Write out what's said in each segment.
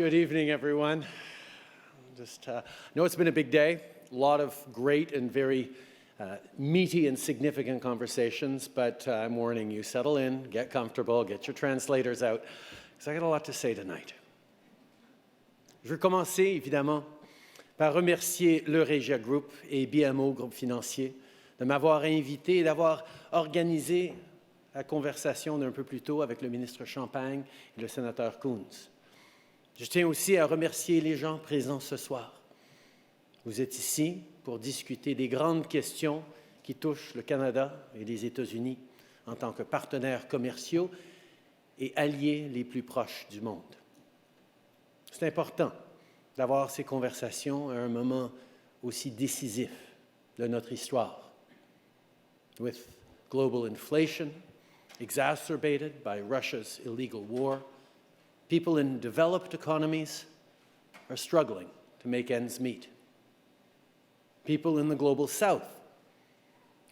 Good evening, everyone. I know it's been a big day, a lot of great and very meaty and significant conversations, but I'm warning you, settle in, get comfortable, get your translators out, because I got a lot to say tonight. Je veux commencer, évidemment, par remercier le Regia Group et BMO Groupe Financier de m'avoir invité et d'avoir organisé la conversation d'un peu plus tôt avec le ministre Champagne et le sénateur Coons. Je tiens aussi à remercier les gens présents ce soir. Vous êtes ici pour discuter des grandes questions qui touchent le Canada et les États-Unis en tant que partenaires commerciaux et alliés les plus proches du monde. C'est important d'avoir ces conversations à un moment aussi décisif de notre histoire. With global inflation exacerbated by Russia's illegal war, people in developed economies are struggling to make ends meet. People in the global south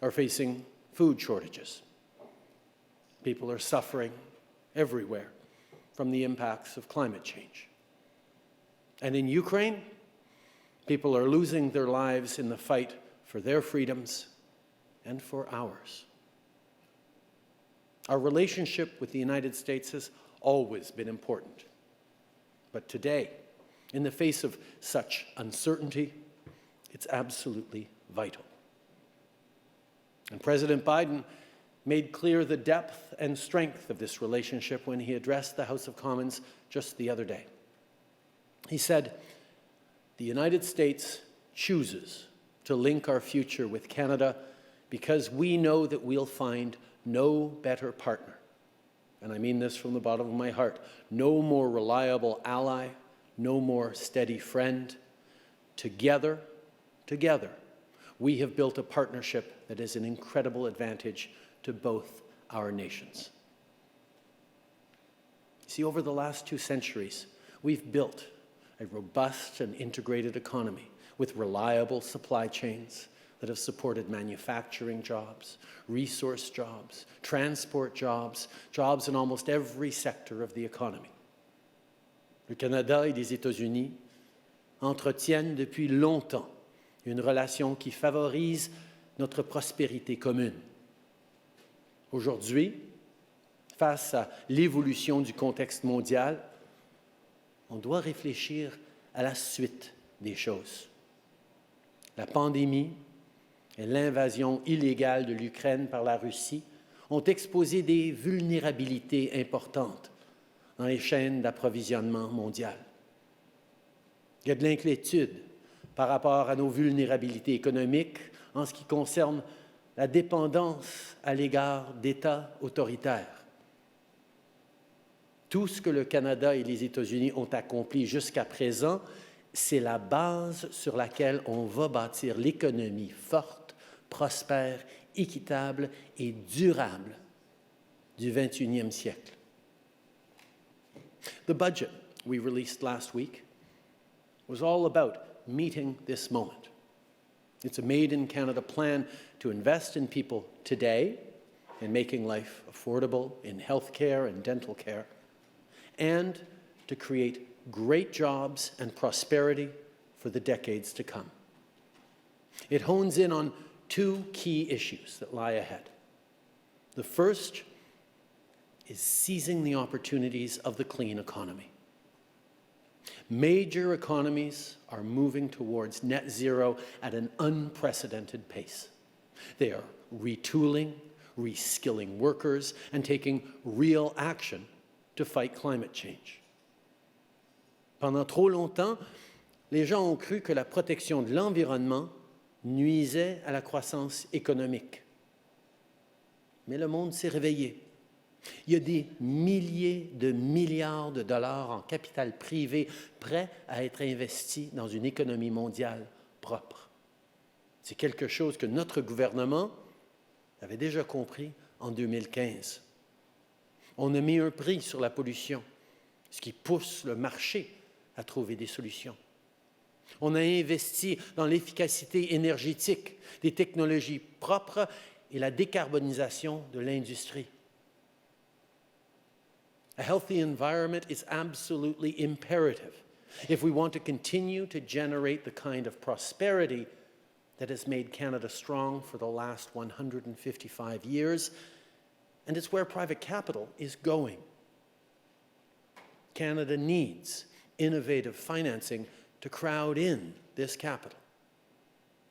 are facing food shortages. People are suffering everywhere from the impacts of climate change. And in Ukraine, people are losing their lives in the fight for their freedoms and for ours. Our relationship with the United States has always been important. But today, in the face of such uncertainty, it's absolutely vital. And President Biden made clear the depth and strength of this relationship when he addressed the House of Commons just the other day. He said, "The United States chooses to link our future with Canada because we know that we'll find no better partner." And I mean this from the bottom of my heart. No more reliable ally, no more steady friend. Together, we have built a partnership that is an incredible advantage to both our nations. See, over the last 2 centuries, we've built a robust and integrated economy with reliable supply chains that have supported manufacturing jobs, resource jobs, transport jobs, jobs in almost every sector of the economy. Le Canada et les États-Unis entretiennent depuis longtemps une relation qui favorise notre prospérité commune. Aujourd'hui, face à l'évolution du contexte mondial, on doit réfléchir à la suite des choses. La pandémie et l'invasion illégale de l'Ukraine par la Russie ont exposé des vulnérabilités importantes dans les chaînes d'approvisionnement mondiales. Il y a de l'inquiétude par rapport à nos vulnérabilités économiques en ce qui concerne la dépendance à l'égard d'États autoritaires. Tout ce que le Canada et les États-Unis ont accompli jusqu'à présent, c'est la base sur laquelle on va bâtir l'économie forte, prospère, équitable et durable du 21e siècle. The budget we released last week was all about meeting this moment. It's a made-in-Canada plan to invest in people today in making life affordable in healthcare and dental care, and to create great jobs and prosperity for the decades to come. It hones in on 2 key issues that lie ahead. The first is seizing the opportunities of the clean economy. Major economies are moving towards net zero at an unprecedented pace. They are retooling, reskilling workers, and taking real action to fight climate change. Pendant trop longtemps, les gens ont cru que la protection de l'environnement nuisait à la croissance économique. Mais le monde s'est réveillé. Il y a des milliers de milliards de dollars en capital privé prêts à être investis dans une économie mondiale propre. C'est quelque chose que notre gouvernement avait déjà compris en 2015. On a mis un prix sur la pollution, ce qui pousse le marché à trouver des solutions. On a investi dans l'efficacité énergétique, des technologies propres et la décarbonisation de l'industrie. A healthy environment is absolutely imperative if we want to continue to generate the kind of prosperity that has made Canada strong for the last 155 years, and it's where private capital is going. Canada needs innovative financing to crowd in this capital.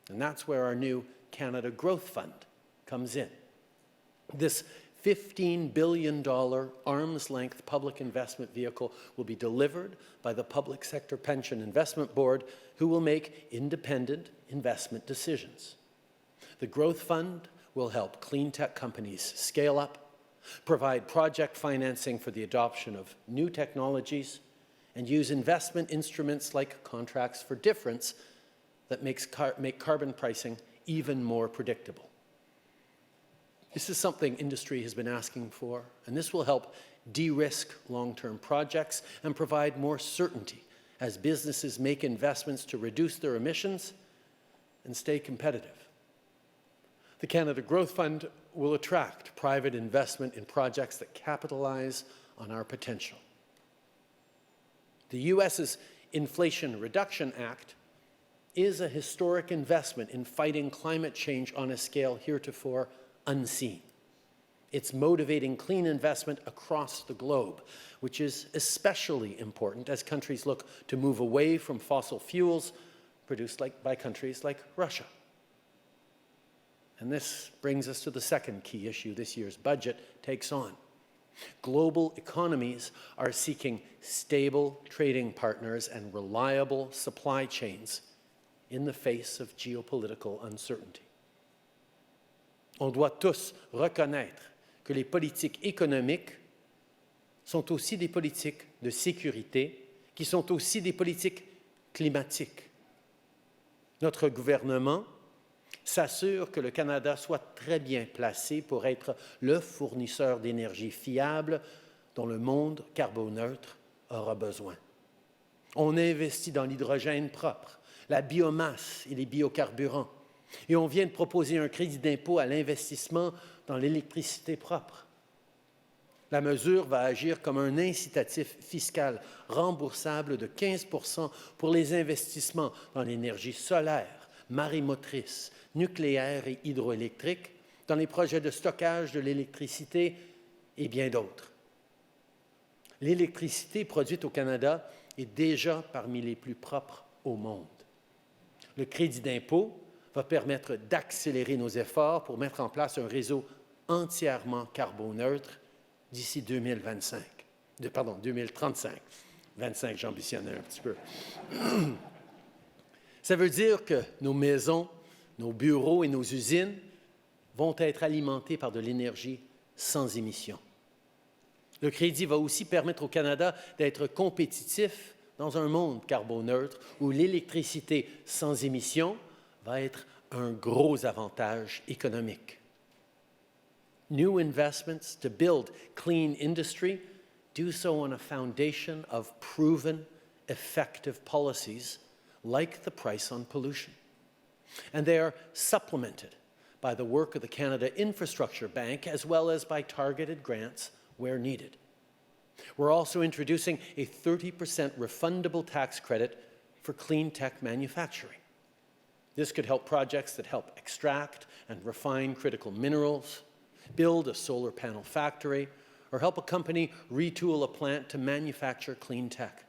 And that's where our new Canada Growth Fund comes in. This $15 billion arm's-length public investment vehicle will be delivered by the Public Sector Pension Investment Board, who will make independent investment decisions. The Growth Fund will help clean tech companies scale up, provide project financing for the adoption of new technologies, and use investment instruments like contracts for difference that make carbon pricing even more predictable. This is something industry has been asking for, and this will help de-risk long-term projects and provide more certainty as businesses make investments to reduce their emissions and stay competitive. The Canada Growth Fund will attract private investment in projects that capitalize on our potential. The U.S.'s Inflation Reduction Act is a historic investment in fighting climate change on a scale heretofore unseen. It's motivating clean investment across the globe, which is especially important as countries look to move away from fossil fuels produced by countries like Russia. And this brings us to the second key issue this year's budget takes on. Global economies are seeking stable trading partners and reliable supply chains in the face of geopolitical uncertainty. On doit tous reconnaître que les politiques économiques sont aussi des politiques de sécurité, qui sont aussi des politiques climatiques. Notre gouvernement s'assure que le Canada soit très bien placé pour être le fournisseur d'énergie fiable dont le monde carboneutre aura besoin. On investit dans l'hydrogène propre, la biomasse et les biocarburants. Et on vient de proposer un crédit d'impôt à l'investissement dans l'électricité propre. La mesure va agir comme un incitatif fiscal remboursable de 15% pour les investissements dans l'énergie solaire, marémotrice, nucléaire et hydroélectrique, dans les projets de stockage de l'électricité et bien d'autres. L'électricité produite au Canada est déjà parmi les plus propres au monde. Le crédit d'impôt va permettre d'accélérer nos efforts pour mettre en place un réseau entièrement carboneutre d'ici 2035. 2035. 25, j'ambitionnais un petit peu. Ça veut dire que nos maisons, nos bureaux et nos usines vont être alimentés par de l'énergie sans émission. Le crédit va aussi permettre au Canada d'être compétitif dans un monde carboneutre où l'électricité sans émission va être un gros avantage économique. New investments to build clean industry do so on a foundation of proven, effective policies like the price on pollution. And they are supplemented by the work of the Canada Infrastructure Bank as well as by targeted grants where needed. We're also introducing a 30% refundable tax credit for clean tech manufacturing. This could help projects that help extract and refine critical minerals, build a solar panel factory, or help a company retool a plant to manufacture clean tech.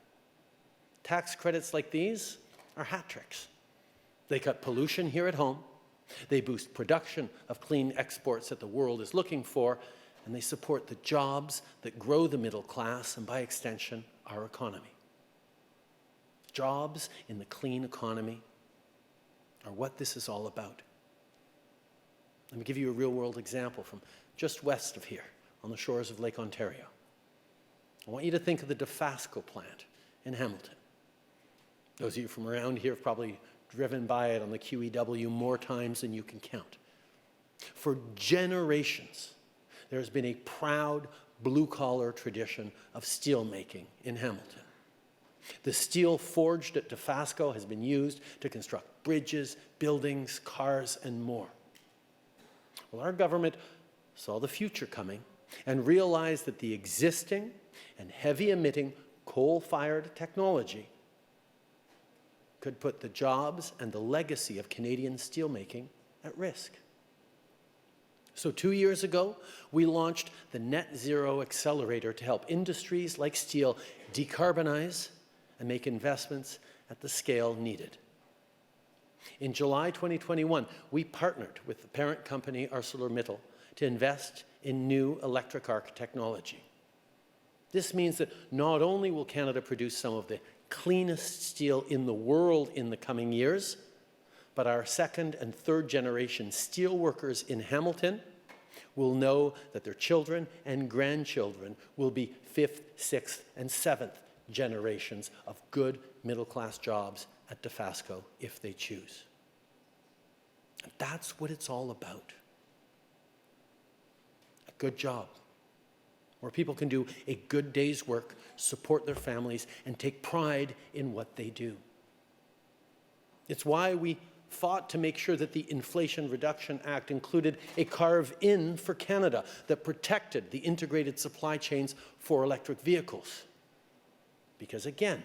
Tax credits like these are hat tricks. They cut pollution here at home, they boost production of clean exports that the world is looking for, and they support the jobs that grow the middle class and, by extension, our economy. Jobs in the clean economy are what this is all about. Let me give you a real-world example from just west of here, on the shores of Lake Ontario. I want you to think of the Dofasco plant in Hamilton. Those of you from around here have probably driven by it on the QEW more times than you can count. For generations, there's been a proud blue-collar tradition of steelmaking in Hamilton. The steel forged at Dofasco has been used to construct bridges, buildings, cars, and more. Well, our government saw the future coming and realize that the existing and heavy-emitting coal-fired technology could put the jobs and the legacy of Canadian steelmaking at risk. So 2 years ago, we launched the Net Zero Accelerator to help industries like steel decarbonize and make investments at the scale needed. In July 2021, we partnered with the parent company ArcelorMittal to invest in new electric arc technology. This means that not only will Canada produce some of the cleanest steel in the world in the coming years, but our second and third generation steel workers in Hamilton will know that their children and grandchildren will be fifth, sixth, and seventh generations of good middle-class jobs at Dofasco if they choose. And that's what it's all about. A good job, where people can do a good day's work, support their families, and take pride in what they do. It's why we fought to make sure that the Inflation Reduction Act included a carve-in for Canada that protected the integrated supply chains for electric vehicles. Because again,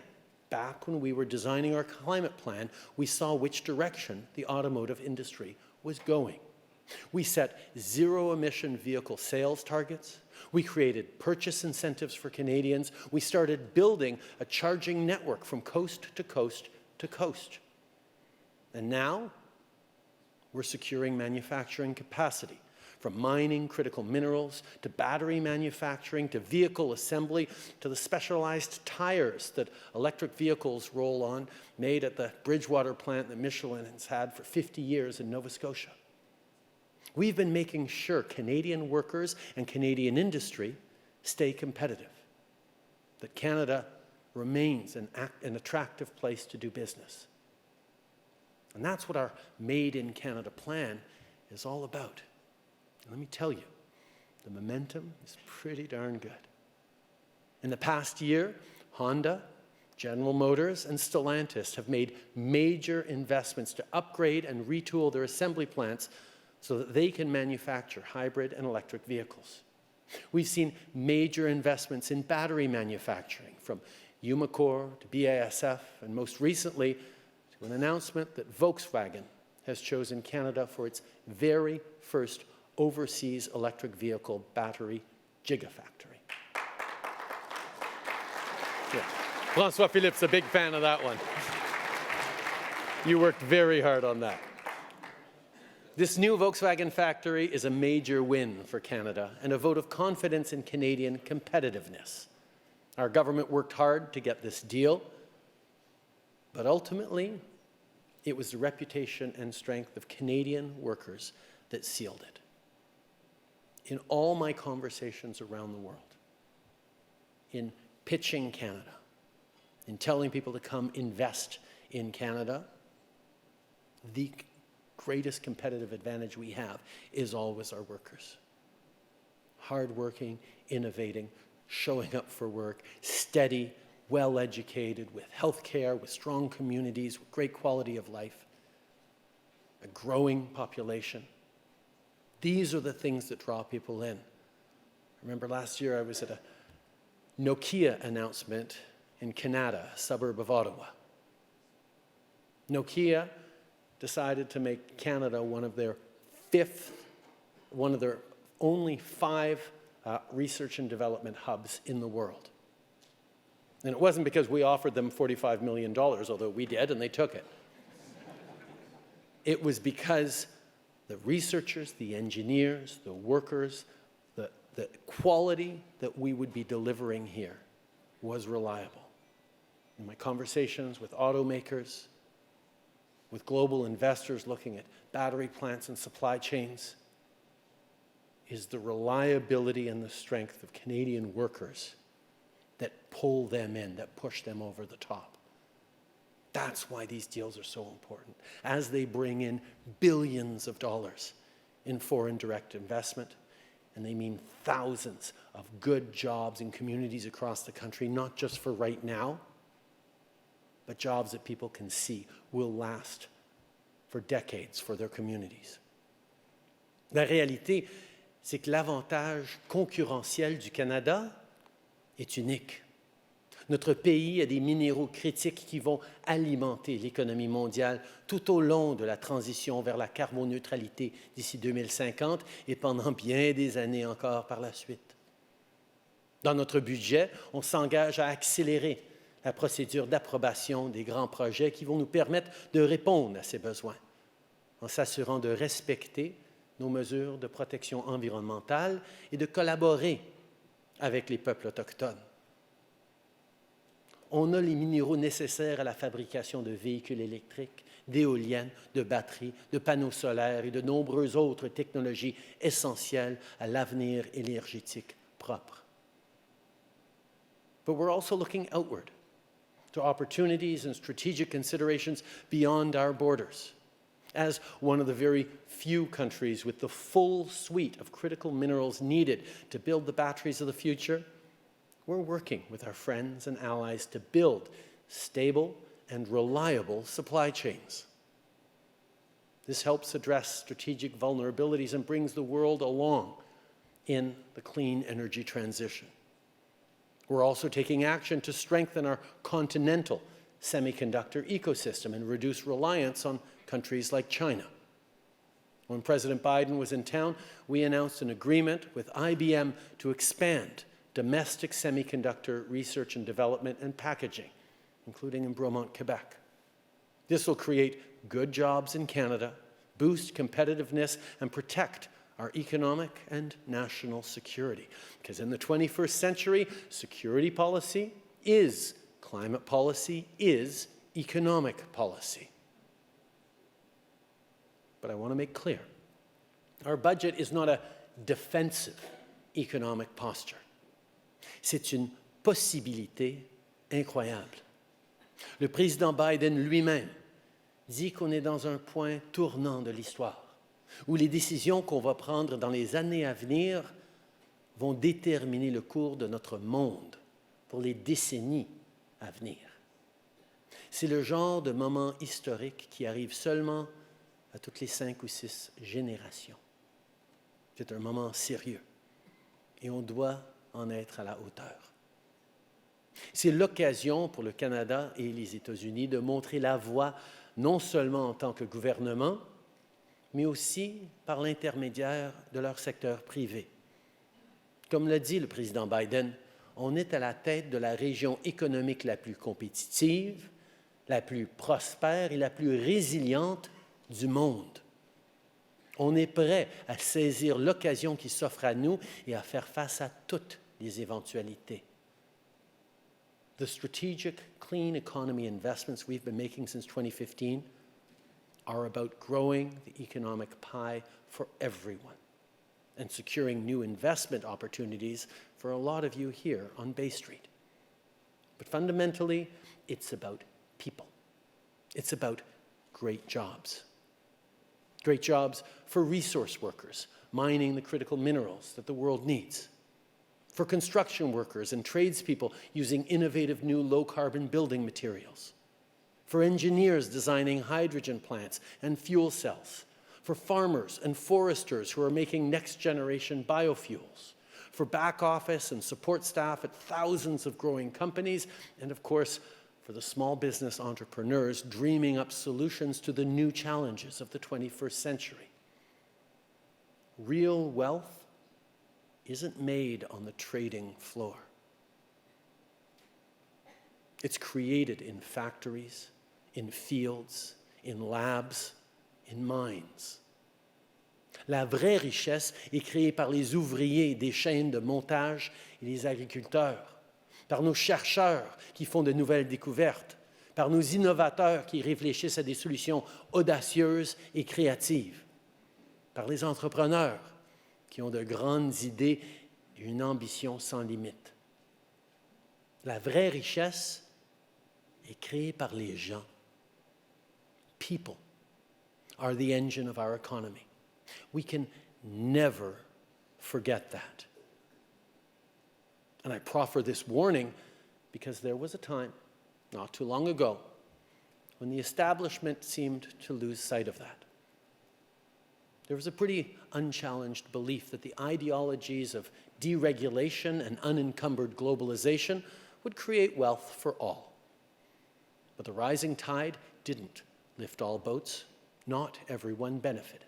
back when we were designing our climate plan, we saw which direction the automotive industry was going. We set zero-emission vehicle sales targets. We created purchase incentives for Canadians. We started building a charging network from coast to coast to coast. And now, we're securing manufacturing capacity, from mining critical minerals, to battery manufacturing, to vehicle assembly, to the specialized tires that electric vehicles roll on, made at the Bridgewater plant that Michelin has had for 50 years in Nova Scotia. We've been making sure Canadian workers and Canadian industry stay competitive, that Canada remains an attractive place to do business. And that's what our Made in Canada plan is all about. And let me tell you, the momentum is pretty darn good. In the past year, Honda, General Motors, and Stellantis have made major investments to upgrade and retool their assembly plants so that they can manufacture hybrid and electric vehicles. We've seen major investments in battery manufacturing, from Umicore to BASF, and most recently, to an announcement that Volkswagen has chosen Canada for its very first overseas electric vehicle battery gigafactory. Yeah. François Philippe's a big fan of that one. You worked very hard on that. This new Volkswagen factory is a major win for Canada and a vote of confidence in Canadian competitiveness. Our government worked hard to get this deal, but ultimately, it was the reputation and strength of Canadian workers that sealed it. In all my conversations around the world, in pitching Canada, in telling people to come invest in Canada, the greatest competitive advantage we have is always our workers. Hardworking, innovating, showing up for work, steady, well-educated, with health care, with strong communities, with great quality of life, a growing population. These are the things that draw people in. I remember last year I was at a Nokia announcement in Canada, a suburb of Ottawa. Nokia decided to make Canada one of their only 5 research and development hubs in the world. And it wasn't because we offered them $45 million, although we did, and they took it. It was because the researchers, the engineers, the workers, the quality that we would be delivering here was reliable. In my conversations with automakers, with global investors looking at battery plants and supply chains, is the reliability and the strength of Canadian workers that pull them in, that push them over the top. That's why these deals are so important, as they bring in billions of dollars in foreign direct investment, and they mean thousands of good jobs in communities across the country, not just for right now, but jobs that people can see will last for decades for their communities. La réalité, c'est que l'avantage concurrentiel du Canada est unique. Notre pays a des minéraux critiques qui vont alimenter l'économie mondiale tout au long de la transition vers la carboneutralité d'ici 2050 et pendant bien des années encore par la suite. Dans notre budget, on s'engage à accélérer la procédure d'approbation des grands projets qui vont nous permettre de répondre à ces besoins, en s'assurant de respecter nos mesures de protection environnementale et de collaborer avec les peuples autochtones. On a les minéraux nécessaires à la fabrication de véhicules électriques, d'éoliennes, de batteries, de panneaux solaires et de nombreuses autres technologies essentielles à l'avenir énergétique propre. But we're also looking outward to opportunities and strategic considerations beyond our borders. As one of the very few countries with the full suite of critical minerals needed to build the batteries of the future, we're working with our friends and allies to build stable and reliable supply chains. This helps address strategic vulnerabilities and brings the world along in the clean energy transition. We're also taking action to strengthen our continental semiconductor ecosystem and reduce reliance on countries like China. When President Biden was in town, we announced an agreement with IBM to expand domestic semiconductor research and development and packaging, including in Bromont, Quebec. This will create good jobs in Canada, boost competitiveness, and protect our economic and national security. Because in the 21st century, security policy is climate policy, is economic policy. But I want to make clear, our budget is not a defensive economic posture. C'est une possibilité incroyable. Le président Biden lui-même dit qu'on est dans un point tournant de l'histoire, où les décisions qu'on va prendre dans les années à venir vont déterminer le cours de notre monde pour les décennies à venir. C'est le genre de moment historique qui arrive seulement à toutes les 5 ou 6 générations. C'est un moment sérieux et on doit en être à la hauteur. C'est l'occasion pour le Canada et les États-Unis de montrer la voie non seulement en tant que gouvernement, mais aussi par l'intermédiaire de leur secteur privé. Comme l'a dit le président Biden, on est à la tête de la région économique la plus compétitive, la plus prospère et la plus résiliente du monde. On est prêt à saisir l'occasion qui s'offre à nous et à faire face à toutes les éventualités. The strategic clean economy investments we've been making since 2015 are about growing the economic pie for everyone and securing new investment opportunities for a lot of you here on Bay Street. But fundamentally, it's about people. It's about great jobs. Great jobs for resource workers, mining the critical minerals that the world needs. For construction workers and tradespeople using innovative new low-carbon building materials. For engineers designing hydrogen plants and fuel cells. For farmers and foresters who are making next-generation biofuels. For back office and support staff at thousands of growing companies. And of course, for the small business entrepreneurs dreaming up solutions to the new challenges of the 21st century. Real wealth isn't made on the trading floor. It's created in factories, in fields, in labs, in mines. La vraie richesse est créée par les ouvriers des chaînes de montage et les agriculteurs, par nos chercheurs qui font de nouvelles découvertes, par nos innovateurs qui réfléchissent à des solutions audacieuses et créatives, par les entrepreneurs qui ont de grandes idées et une ambition sans limite. La vraie richesse est créée par les gens. People are the engine of our economy. We can never forget that. And I proffer this warning because there was a time, not too long ago, when the establishment seemed to lose sight of that. there was a pretty unchallenged belief that the ideologies of deregulation and unencumbered globalization would create wealth for all. But the rising tide didn't lift all boats. Not everyone benefited.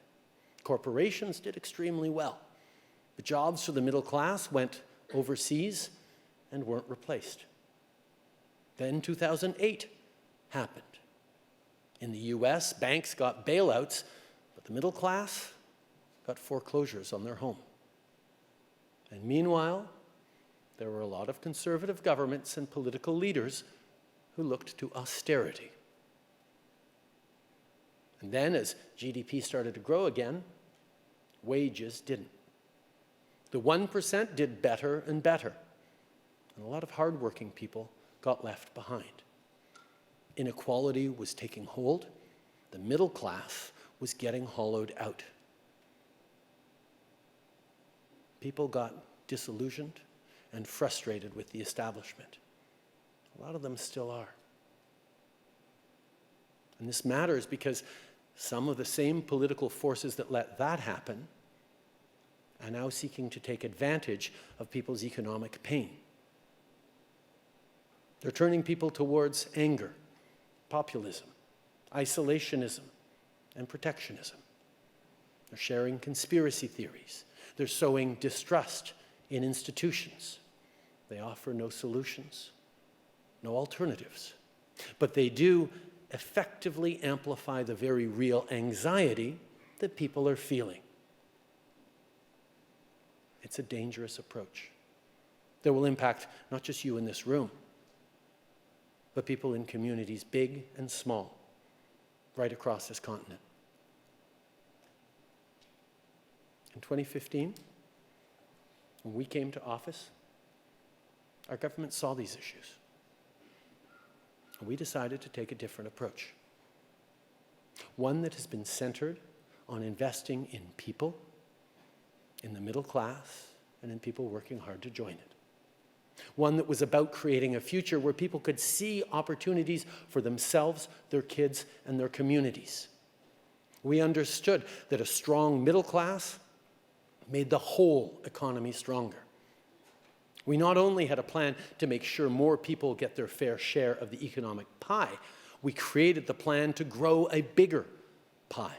Corporations did extremely well. The jobs for the middle class went overseas and weren't replaced. Then 2008 happened. In the US, banks got bailouts, but the middle class got foreclosures on their home. And meanwhile, there were a lot of conservative governments and political leaders who looked to austerity. And then, as GDP started to grow again, wages didn't. The 1% did better and better, and a lot of hardworking people got left behind. Inequality was taking hold. The middle class was getting hollowed out. People got disillusioned and frustrated with the establishment. A lot of them still are. And this matters because some of the same political forces that let that happen are now seeking to take advantage of people's economic pain. They're turning people towards anger, populism, isolationism, and protectionism. They're sharing conspiracy theories. They're sowing distrust in institutions. They offer no solutions, no alternatives. But they do effectively amplify the very real anxiety that people are feeling. It's a dangerous approach that will impact not just you in this room, but people in communities big and small, right across this continent. In 2015, when we came to office, our government saw these issues. And we decided to take a different approach. One that has been centered on investing in people, in the middle class, and in people working hard to join it. One that was about creating a future where people could see opportunities for themselves, their kids, and their communities. We understood that a strong middle class made the whole economy stronger. We not only had a plan to make sure more people get their fair share of the economic pie, we created the plan to grow a bigger pie.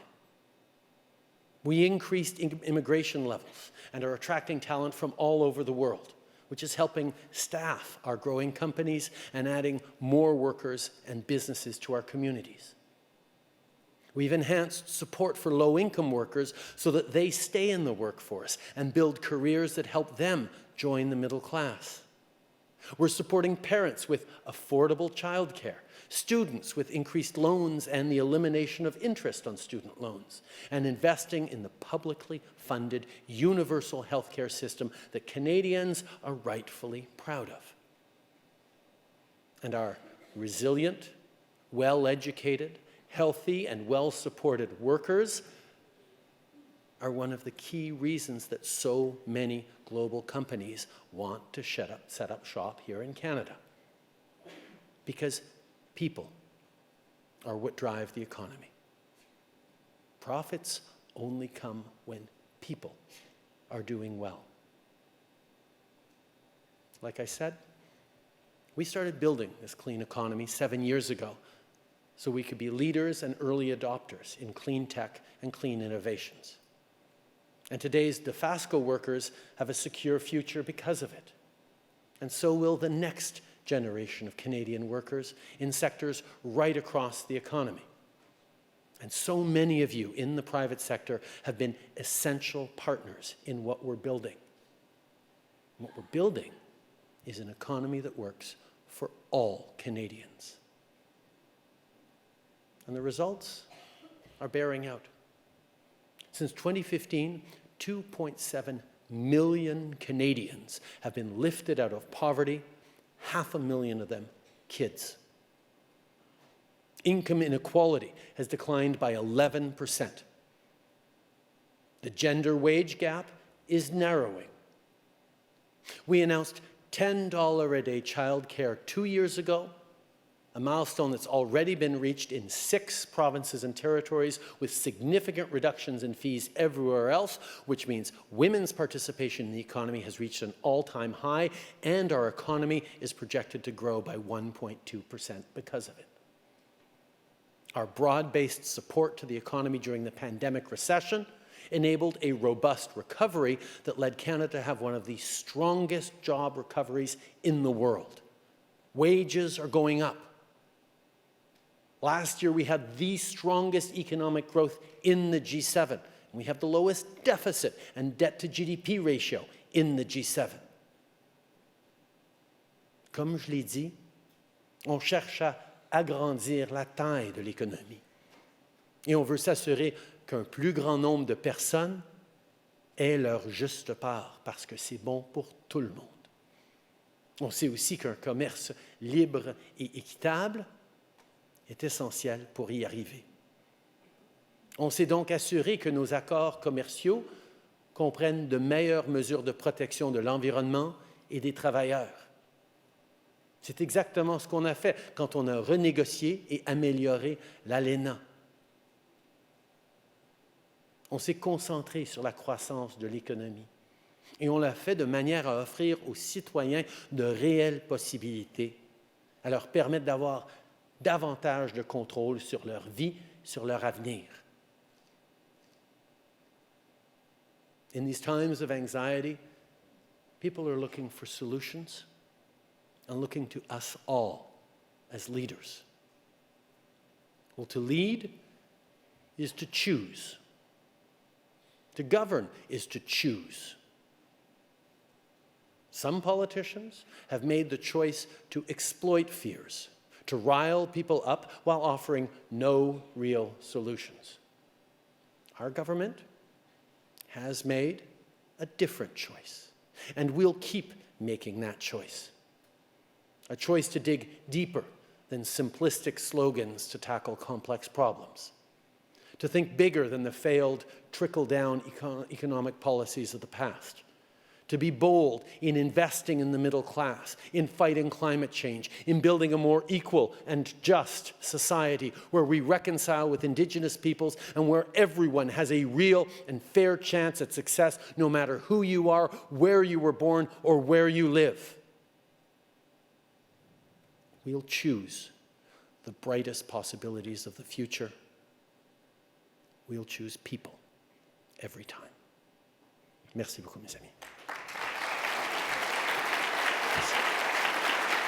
We increased immigration levels and are attracting talent from all over the world, which is helping staff our growing companies and adding more workers and businesses to our communities. We've enhanced support for low-income workers so that they stay in the workforce and build careers that help them join the middle class. We're supporting parents with affordable childcare, students with increased loans and the elimination of interest on student loans, and investing in the publicly funded universal healthcare system that Canadians are rightfully proud of. And our resilient, well-educated, healthy, and well-supported workers are one of the key reasons that so many global companies want to set up shop here in Canada. Because people are what drive the economy. Profits only come when people are doing well. Like I said, we started building this clean economy 7 years ago so we could be leaders and early adopters in clean tech and clean innovations. And today's DeFasco workers have a secure future because of it. And so will the next generation of Canadian workers in sectors right across the economy. And so many of you in the private sector have been essential partners in what we're building. And what we're building is an economy that works for all Canadians. And the results are bearing out. Since 2015, 2.7 million Canadians have been lifted out of poverty, 500,000 of them kids. Income inequality has declined by 11%. The gender wage gap is narrowing. We announced $10 a day childcare 2 years ago, a milestone that's already been reached in 6 provinces and territories with significant reductions in fees everywhere else, which means women's participation in the economy has reached an all-time high, and our economy is projected to grow by 1.2% because of it. Our broad-based support to the economy during the pandemic recession enabled a robust recovery that led Canada to have one of the strongest job recoveries in the world. Wages are going up. Last year, we had the strongest economic growth in the G7. We have the lowest deficit and debt-to-GDP ratio in the G7. Comme je l'ai dit, on cherche à agrandir la taille de l'économie. Et on veut s'assurer qu'un plus grand nombre de personnes aient leur juste part, parce que c'est bon pour tout le monde. On sait aussi qu'un commerce libre et équitable est essentiel pour y arriver. On s'est donc assuré que nos accords commerciaux comprennent de meilleures mesures de protection de l'environnement et des travailleurs. C'est exactement ce qu'on a fait quand on a renégocié et amélioré l'ALENA. On s'est concentré sur la croissance de l'économie et on l'a fait de manière à offrir aux citoyens de réelles possibilités, à leur permettre d'avoir davantage de contrôle sur leur vie, sur leur avenir. In these times of anxiety, people are looking for solutions and looking to us all as leaders. Well, to lead is to choose. To govern is to choose. Some politicians have made the choice to exploit fears, to rile people up while offering no real solutions. Our government has made a different choice, and we'll keep making that choice. A choice to dig deeper than simplistic slogans to tackle complex problems, to think bigger than the failed trickle-down economic policies of the past, to be bold in investing in the middle class, in fighting climate change, in building a more equal and just society where we reconcile with Indigenous peoples and where everyone has a real and fair chance at success, no matter who you are, where you were born, or where you live. We'll choose the brightest possibilities of the future. We'll choose people every time. Merci beaucoup, mes amis. Merci.